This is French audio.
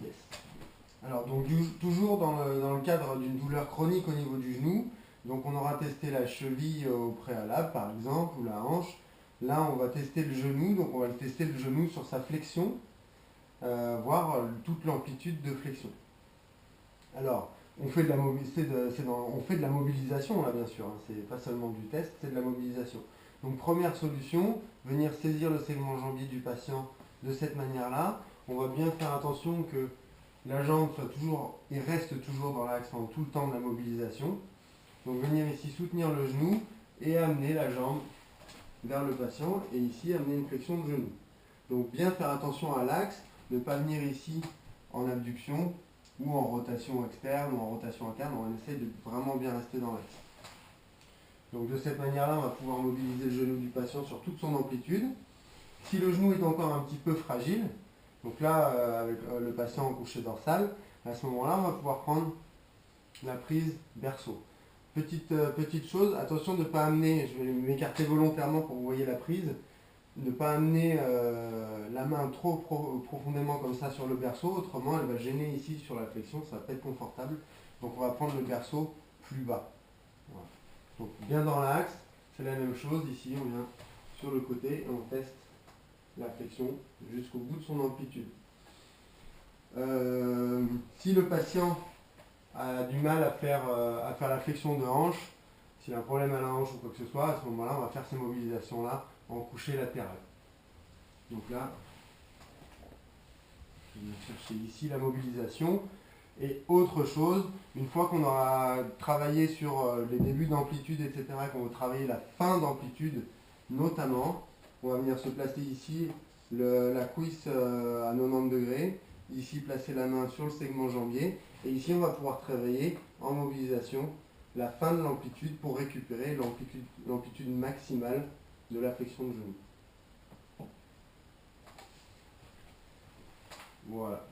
Yes. Alors, donc, toujours dans le cadre d'une douleur chronique au niveau du genou, donc on aura testé la cheville au préalable, par exemple, ou la hanche. Là, on va tester le genou, donc on va tester le genou sur sa flexion, voir toute l'amplitude de flexion. Alors, on fait de la, on fait de la mobilisation, là, bien sûr, hein, c'est pas seulement du test, c'est de la mobilisation. Donc, première solution, venir saisir le segment jambier du patient de cette manière-là. On va bien faire attention que la jambe soit toujours et reste toujours dans l'axe pendant tout le temps de la mobilisation. Donc venir ici soutenir le genou et amener la jambe vers le patient et ici amener une flexion de genou. Donc bien faire attention à l'axe, ne pas venir ici en abduction ou en rotation externe ou en rotation interne. On essaie de vraiment bien rester dans l'axe. Donc de cette manière-là, on va pouvoir mobiliser le genou du patient sur toute son amplitude. Si le genou est encore un petit peu fragile, donc là, avec le patient en couché dorsal, à ce moment-là, on va pouvoir prendre la prise berceau. Petite chose, attention de ne pas amener, je vais m'écarter volontairement pour que vous voyez la prise, ne pas amener la main trop profondément comme ça sur le berceau, autrement elle va gêner ici sur la flexion, ça va pas être confortable. Donc on va prendre le berceau plus bas. Voilà. Donc bien dans l'axe, c'est la même chose, ici on vient sur le côté et on teste la flexion jusqu'au bout de son amplitude. Si le patient a du mal à faire la flexion de hanche, s'il a un problème à la hanche ou quoi que ce soit, à ce moment-là, on va faire ces mobilisations-là en couché latéral. Donc là, je vais chercher ici la mobilisation. Et autre chose, une fois qu'on aura travaillé sur les débuts d'amplitude, etc., qu'on va travailler la fin d'amplitude notamment, on va venir se placer ici la cuisse à 90 degrés, ici placer la main sur le segment jambier, et ici on va pouvoir travailler en mobilisation la fin de l'amplitude pour récupérer l'amplitude maximale de la flexion de genou. Voilà.